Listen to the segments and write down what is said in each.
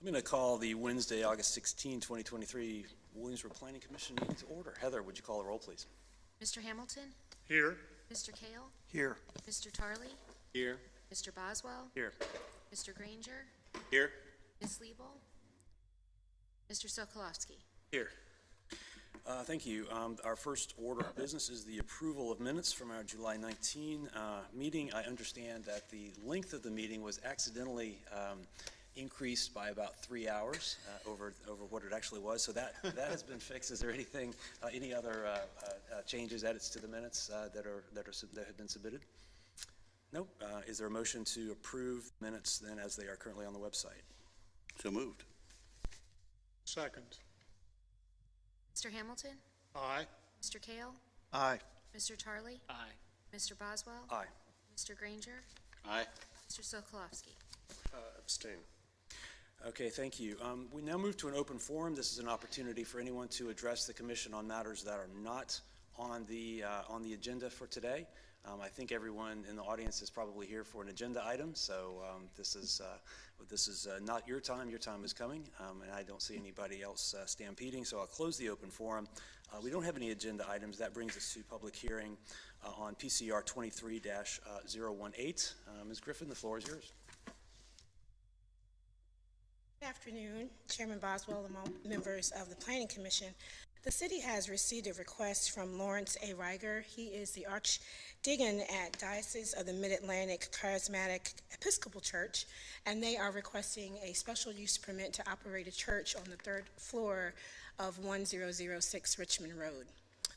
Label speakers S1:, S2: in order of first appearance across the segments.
S1: I'm going to call the Wednesday, August 16, 2023 Williamsburg Planning Commission meeting to order. Heather, would you call the roll, please?
S2: Mr. Hamilton?
S3: Here.
S2: Mr. Kale?
S4: Here.
S2: Mr. Tarley?
S1: Here.
S2: Mr. Boswell?
S1: Here.
S2: Mr. Granger?
S1: Here.
S2: Ms. Liebel? Mr. Sokolowski?
S1: Here. Thank you. Our first order of business is the approval of minutes from our July 19 meeting. I understand that the length of the meeting was accidentally increased by about 3 hours over what it actually was. So that has been fixed. Is there anything, any other changes, edits to the minutes that have been submitted? Nope. Is there a motion to approve minutes then as they are currently on the website?
S4: So moved.
S3: Second.
S2: Mr. Hamilton?
S3: Aye.
S2: Mr. Kale?
S4: Aye.
S2: Mr. Tarley?
S3: Aye.
S2: Mr. Boswell?
S1: Aye.
S2: Mr. Granger?
S4: Aye.
S2: Mr. Sokolowski?
S3: Abstain.
S1: Okay, thank you. We now move to an open forum. This is an opportunity for anyone to address the commission on matters that are not on the agenda for today. I think everyone in the audience is probably here for an agenda item, so this is not your time. Your time is coming, and I don't see anybody else stampeding, so I'll close the open forum. We don't have any agenda items. That brings us to public hearing on PCR 23-018. Ms. Griffin, the floor is yours.
S5: Good afternoon, Chairman Boswell and all members of the Planning Commission. The city has received a request from Lawrence A. Reiger. He is the Archdeacon at Diocese of the Mid-Atlantic Charismatic Episcopal Church, and they are requesting a special use permit to operate a church on the third floor of 1006 Richmond Road.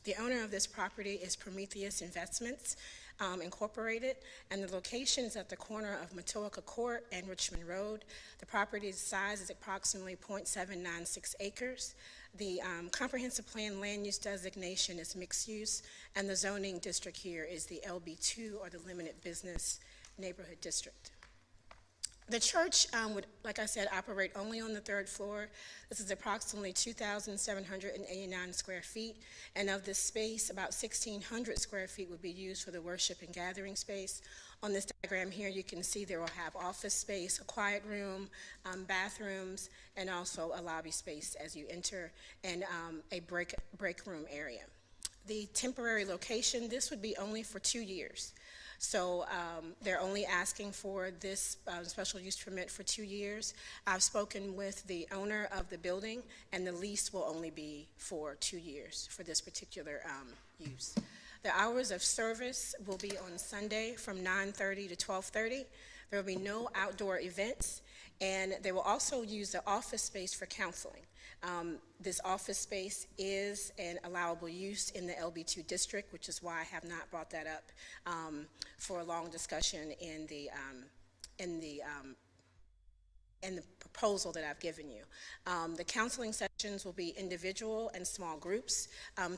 S5: The owner of this property is Prometheus Investments, Incorporated, and the location is at the corner of Matoaka Court and Richmond Road. The property's size is approximately 0.796 acres. The comprehensive plan land use designation is mixed use, and the zoning district here is the LB2, or the Limited Business Neighborhood District. The church would, like I said, operate only on the third floor. This is approximately 2,789 square feet, and of this space, about 1,600 square feet would be used for the worship and gathering space. On this diagram here, you can see there will have office space, a quiet room, bathrooms, and also a lobby space as you enter, and a break room area. The temporary location, this would be only for 2 years. So they're only asking for this special use permit for 2 years. I've spoken with the owner of the building, and the lease will only be for 2 years for this particular use. The hours of service will be on Sunday from 9:30 to 12:30. There will be no outdoor events, and they will also use the office space for counseling. This office space is an allowable use in the LB2 district, which is why I have not brought that up for a long discussion in the proposal that I've given you. The counseling sessions will be individual and small groups,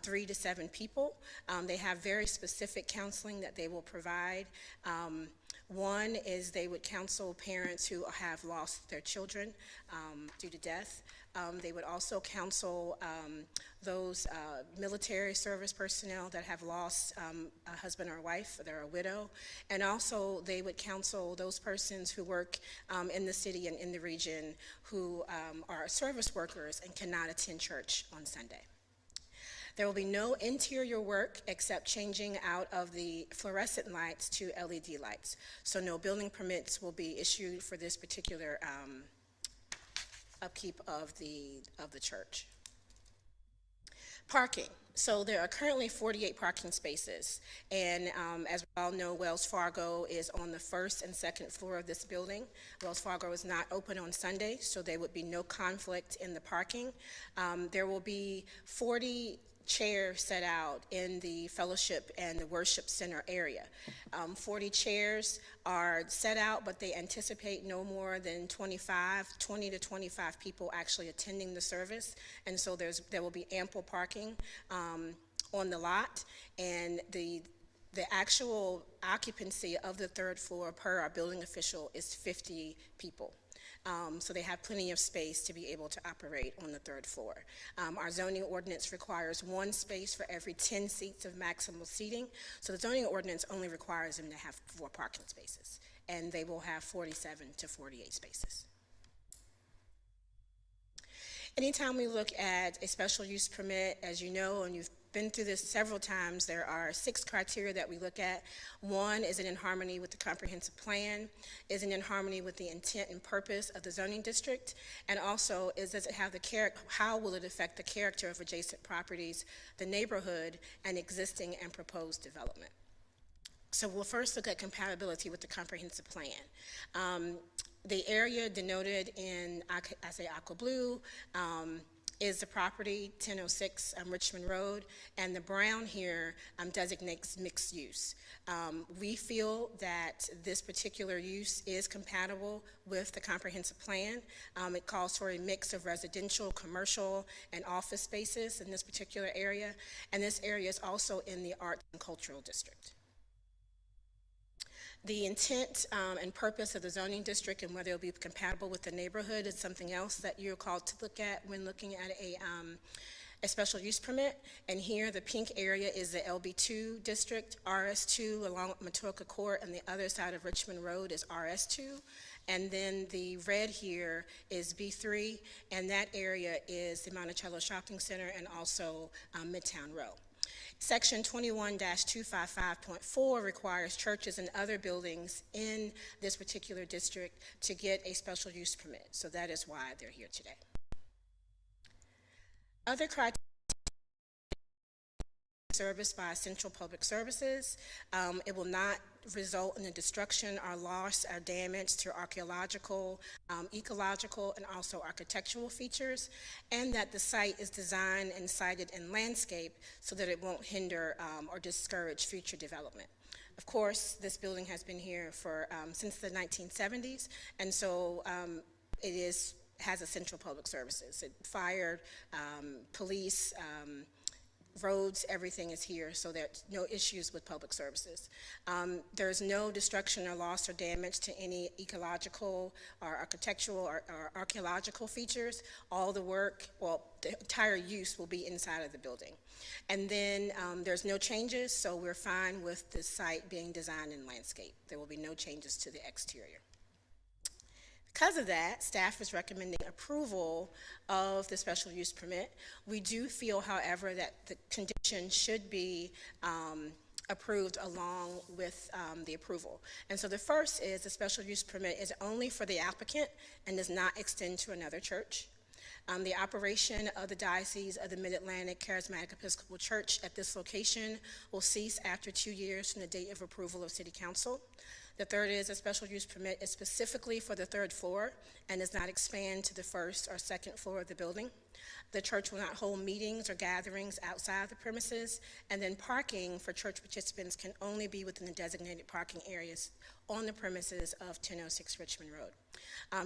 S5: 3 to 7 people. They have very specific counseling that they will provide. One is they would counsel parents who have lost their children due to death. They would also counsel those military service personnel that have lost a husband or wife, they're a widow. And also they would counsel those persons who work in the city and in the region who are service workers and cannot attend church on Sunday. There will be no interior work except changing out of the fluorescent lights to LED lights. So no building permits will be issued for this particular upkeep of the church. Parking. So there are currently 48 parking spaces, and as we all know, Wells Fargo is on the first and second floor of this building. Wells Fargo is not open on Sunday, so there would be no conflict in the parking. There will be 40 chairs set out in the fellowship and the worship center area. 40 chairs are set out, but they anticipate no more than 20 to 25 people actually attending the service, and so there will be ample parking on the lot, and the actual occupancy of the third floor per our building official is 50 people. So they have plenty of space to be able to operate on the third floor. Our zoning ordinance requires 1 space for every 10 seats of maximum seating. So the zoning ordinance only requires them to have 4 parking spaces, and they will have 47 to 48 spaces. Anytime we look at a special use permit, as you know, and you've been through this several times, there are 6 criteria that we look at. One, is it in harmony with the comprehensive plan? Is it in harmony with the intent and purpose of the zoning district? And also, does it have how will it affect the character of adjacent properties, the neighborhood, and existing and proposed development? So we'll first look at compatibility with the comprehensive plan. The area denoted in, I say aqua blue, is the property 1006 Richmond Road, and the brown here designates mixed use. We feel that this particular use is compatible with the comprehensive plan. It calls for a mix of residential, commercial, and office spaces in this particular area, and this area is also in the Arts and Cultural District. The intent and purpose of the zoning district and whether it will be compatible with the neighborhood is something else that you're called to look at when looking at a special use permit. And here, the pink area is the LB2 district, RS2 along with Matoka Court, and the other side of Richmond Road is RS2. And then the red here is B3, and that area is the Monticello Shopping Center and also Midtown Row. Section 21-255.4 requires churches and other buildings in this particular district to get a special use permit. So that is why they're here today. Other criteria serviced by Central Public Services. It will not result in the destruction or loss or damage to archaeological, ecological, and also architectural features, and that the site is designed and sited in landscape so that it won't hinder or discourage future development. Of course, this building has been here for since the 1970s, and so has a Central Public Services. Fire, police, roads, everything is here, so there's no issues with public services. There's no destruction or loss or damage to any ecological or architectural or archaeological features. All the work, well, the entire use will be inside of the building. And then there's no changes, so we're fine with the site being designed in landscape. There will be no changes to the exterior. Because of that, staff is recommending approval of the special use permit. We do feel, however, that the condition should be approved along with the approval. And so the first is the special use permit is only for the applicant and does not extend to another church. The operation of the Diocese of the Mid-Atlantic Charismatic Episcopal Church at this location will cease after 2 years from the date of approval of City Council. The third is a special use permit is specifically for the 3rd floor and does not expand to the 1st or 2nd floor of the building. The church will not hold meetings or gatherings outside the premises, and then parking for church participants can only be within the designated parking areas on the premises of 1006 Richmond Road.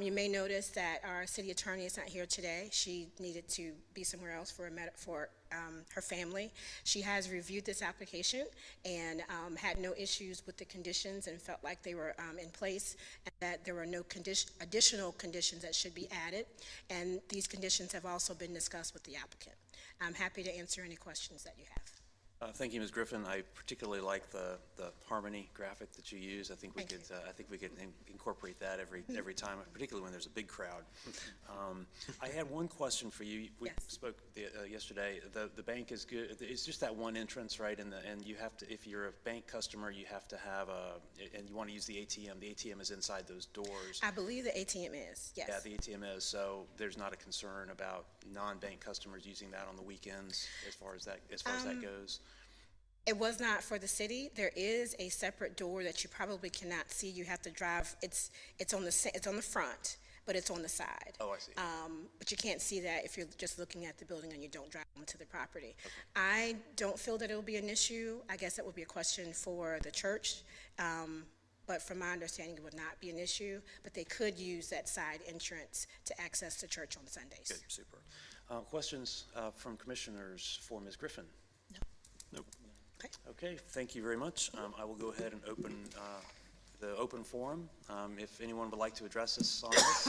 S5: You may notice that our city attorney is not here today. She needed to be somewhere else for her family. She has reviewed this application and had no issues with the conditions and felt like they were in place and that there were no additional conditions that should be added. And these conditions have also been discussed with the applicant. I'm happy to answer any questions that you have.
S1: Thank you, Ms. Griffin. I particularly like the harmony graphic that you use. I think we could incorporate that every time, particularly when there's a big crowd. I had one question for you. We spoke yesterday. The bank is good. It's just that one entrance, right? And you have to, if you're a bank customer, you have to have and you want to use the ATM. The ATM is inside those doors.
S5: I believe the ATM is, yes.
S1: Yeah, the ATM is. So there's not a concern about non-bank customers using that on the weekends as far as that goes.
S5: It was not for the city. There is a separate door that you probably cannot see. You have to drive. It's on the front, but it's on the side.
S1: Oh, I see.
S5: But you can't see that if you're just looking at the building and you don't drive onto the property. Okay. I don't feel that it will be an issue. I guess that would be a question for the church. But from my understanding, it would not be an issue. But they could use that side entrance to access the church on Sundays.
S1: Good, super. Questions from commissioners for Ms. Griffin?
S5: No.
S1: Nope. Okay, thank you very much. I will go ahead and open the open forum. If anyone would like to address us on this,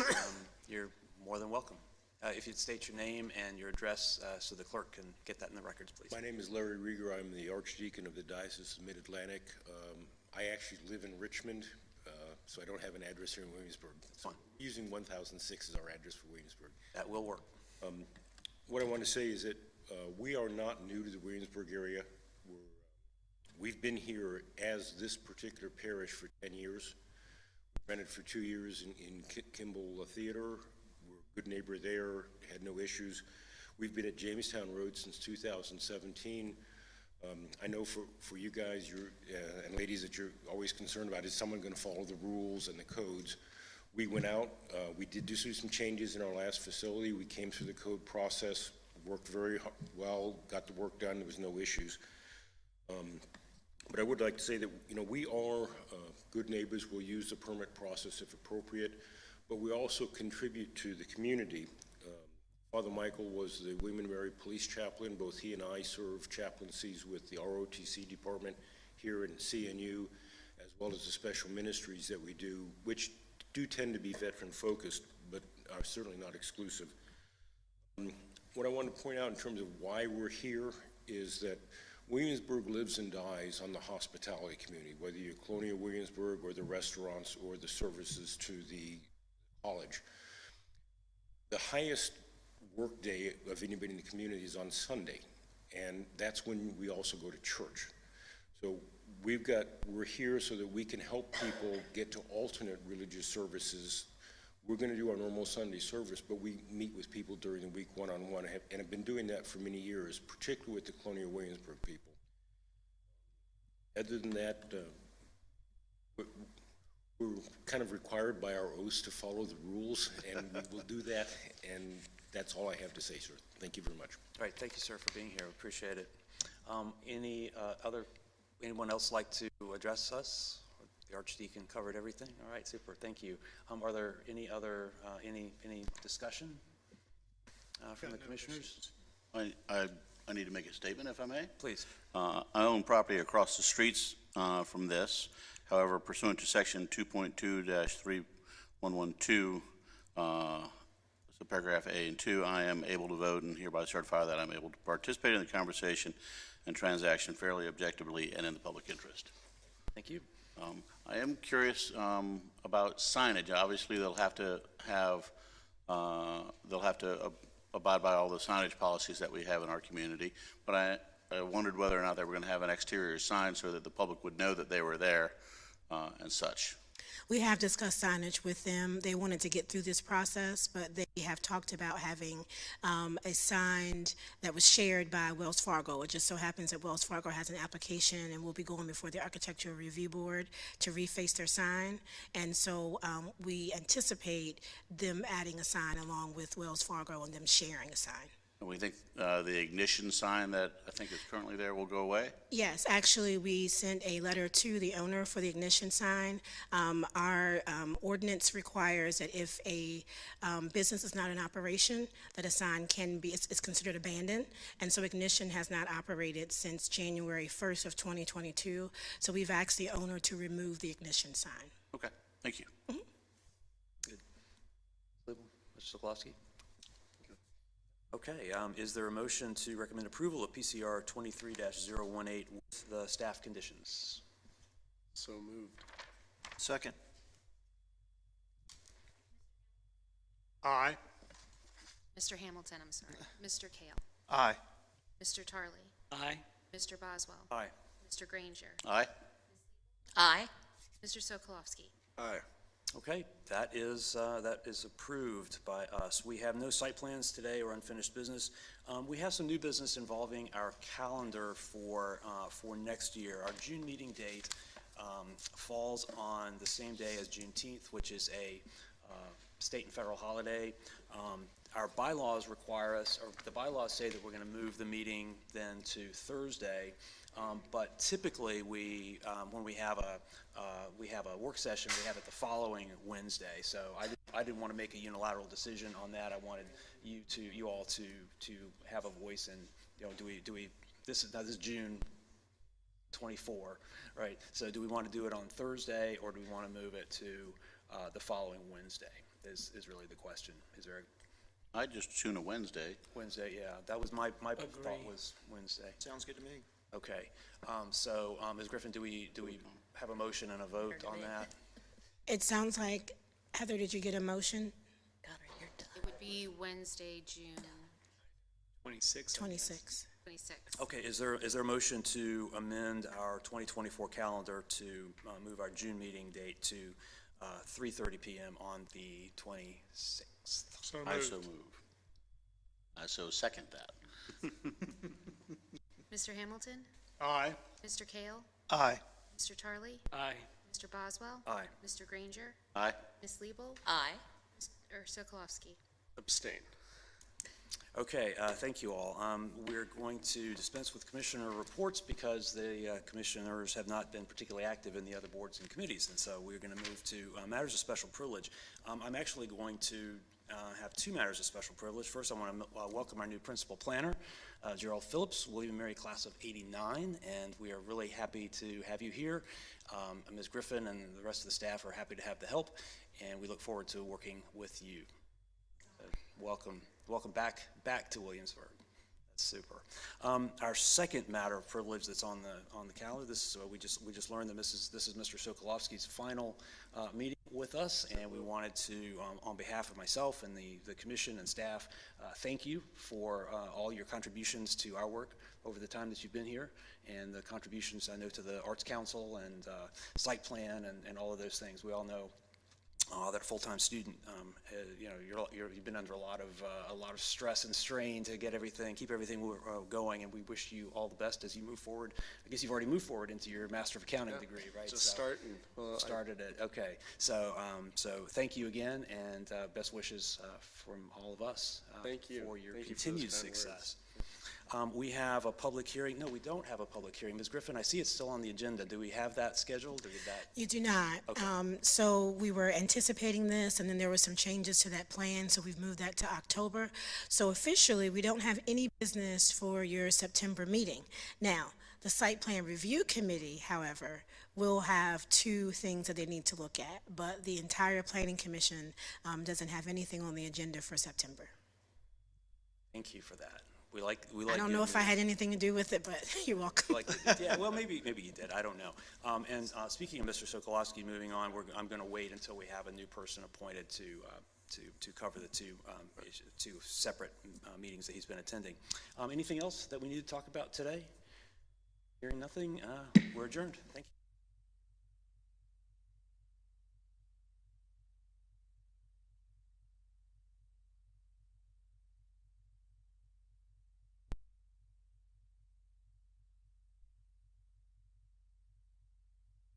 S1: you're more than welcome. If you'd state your name and your address so the clerk can get that in the records, please.
S4: My name is Larry Rieger. I'm the Archdeacon of the Diocese of Mid-Atlantic. I actually live in Richmond, so I don't have an address here in Williamsburg.
S1: Fine.
S4: Using 1006 as our address for Williamsburg.
S1: That will work.
S4: What I want to say is that we are not new to the Williamsburg area. We've been here as this particular parish for 10 years. We rented for 2 years in Kimball Theater. We're a good neighbor there, had no issues. We've been at Jamestown Road since 2017. I know for you guys and ladies that you're always concerned about, is someone going to follow the rules and the codes? We went out, we did do some changes in our last facility. We came through the code process, worked very well, got the work done, there was no issues. But I would like to say that, we are good neighbors. We'll use the permit process if appropriate, but we also contribute to the community. Father Michael was the William & Mary Police Chaplain. Both he and I serve chaplaincies with the ROTC department here in CNU, as well as the special ministries that we do, which do tend to be veteran-focused, but are certainly not exclusive. What I want to point out in terms of why we're here is that Williamsburg lives and dies on the hospitality community, whether you're Colonial Williamsburg or the restaurants or the services to the college. The highest work day of anybody in the community is on Sunday, and that's when we also go to church. So we're here so that we can help people get to alternate religious services. We're going to do our normal Sunday service, but we meet with people during the week one-on-one, and have been doing that for many years, particularly with the Colonial Williamsburg people. Other than that, we're kind of required by our oaths to follow the rules, and we will do that, and that's all I have to say, sir. Thank you very much.
S1: All right, thank you, sir, for being here. We appreciate it. Anyone else like to address us? The Archdeacon covered everything. All right, super. Thank you. Are there any other any discussion from the commissioners?
S6: I need to make a statement, if I may.
S1: Please.
S6: I own property across the streets from this. However, pursuant to section 2.2-3112, so paragraph A and 2, I am able to vote and hereby certify that I'm able to participate in the conversation and transaction fairly, objectively, and in the public interest.
S1: Thank you.
S6: I am curious about signage. Obviously, they'll have to abide by all the signage policies that we have in our community. But I wondered whether or not they were going to have an exterior sign so that the public would know that they were there and such.
S5: We have discussed signage with them. They wanted to get through this process, but they have talked about having a sign that was shared by Wells Fargo. It just so happens that Wells Fargo has an application and will be going before the Architectural Review Board to reface their sign. And so we anticipate them adding a sign along with Wells Fargo and them sharing a sign.
S6: And we think the ignition sign that I think is currently there will go away?
S5: Yes, actually, we sent a letter to the owner for the ignition sign. Our ordinance requires that if a business is not in operation, that a sign can be, it's considered abandoned. And so ignition has not operated since January 1st of 2022. So we've asked the owner to remove the ignition sign.
S6: Okay, thank you.
S1: Good. Mr. Sokolowski? Okay, is there a motion to recommend approval of PCR 23-018 with the staff conditions?
S3: So moved.
S7: Second.
S3: Aye.
S2: Mr. Hamilton, I'm sorry. Mr. Kale.
S7: Aye.
S2: Mr. Tarley.
S7: Aye.
S2: Mr. Boswell.
S1: Aye.
S2: Mr. Granger.
S6: Aye.
S2: Aye. Mr. Sokolowski.
S3: Aye.
S1: Okay, that is approved by us. We have no site plans today or unfinished business. We have some new business involving our calendar for next year. Our June meeting date falls on the same day as Juneteenth, which is a state and federal holiday. Our bylaws require us, or the bylaws say that we're going to move the meeting then to Thursday. But typically, when we have a work session, we have it the following Wednesday. So I didn't want to make a unilateral decision on that. I wanted you all to have a voice in, this is June 24, right? So do we want to do it on Thursday, or do we want to move it to the following Wednesday? Is really the question. Is there
S6: I'd just tune a Wednesday.
S1: Wednesday? Yeah, that was my thought was Wednesday.
S7: Sounds good to me.
S1: Okay, so Ms. Griffin, do we have a motion and a vote on that?
S5: It sounds like, Heather, did you get a motion?
S2: It would be Wednesday, June
S3: 26.
S5: 26.
S2: 26th.
S1: Okay, is there a motion to amend our 2024 calendar to move our June meeting date to 3:30 PM on the 26th?
S3: So
S6: I
S3: moved.
S6: so move. I so second that.
S2: Mr. Hamilton?
S3: Aye.
S2: Mr. Kale?
S3: Aye.
S2: Mr. Tarley?
S3: Aye.
S2: Mr. Boswell?
S1: Aye.
S2: Mr. Granger?
S6: Aye.
S2: Ms. Liebel?
S7: Aye.
S2: Mr. Sokolowski?
S3: Abstain.
S1: Okay, thank you all. We're going to dispense with commissioner reports because the commissioners have not been particularly active in the other boards and committees, and so we're going to move to matters of special privilege. I'm actually going to have two matters of special privilege. First, I want to welcome our new principal planner, Gerald Phillips, William & Mary class of '89, and we are really happy to have you here. Ms. Griffin and the rest of the staff are happy to have the help, and we look forward to working with you. Welcome back to Williamsburg. That's super. Our second matter of privilege that's on the calendar. This is we just learned that this is Mr. Sokolowski's final meeting with us, and we wanted to, on behalf of myself and the commission and staff, thank you for all your contributions to our work over the time that you've been here, and the contributions I know to the Arts Council and site plan and all of those things. We all know that a full-time student, you've been under a lot of stress and strain to keep everything going, and we wish you all the best as you move forward. I guess you've already moved forward into your Master of Accounting degree, right?
S3: Just starting. Well,
S1: Started it. Okay. So thank you again, and best wishes from all of us
S3: Thank you.
S1: for your
S3: Thank you for those
S1: continued
S3: kind words.
S1: success. We have a public hearing. No, we don't have a public hearing. Ms. Griffin, I see it's still on the agenda. Do we have that scheduled, or did that?
S5: You do not.
S1: Okay.
S5: So we were anticipating this, and then there were some changes to that plan, so we've moved that to October. So officially, we don't have any business for your September meeting. Now, the Site Plan Review Committee, however, will have two things that they need to look at, but the entire Planning Commission doesn't have anything on the agenda for September.
S1: Thank you for that. We like.
S5: I don't know if I had anything to do with it, but you're welcome.
S1: Yeah, well, maybe you did. I don't know. And speaking of Mr. Sokolowski, moving on, I'm going to wait until we have a new person appointed to cover the two separate meetings that he's been attending. Anything else that we need to talk about today? Hearing nothing, we're adjourned. Thank you.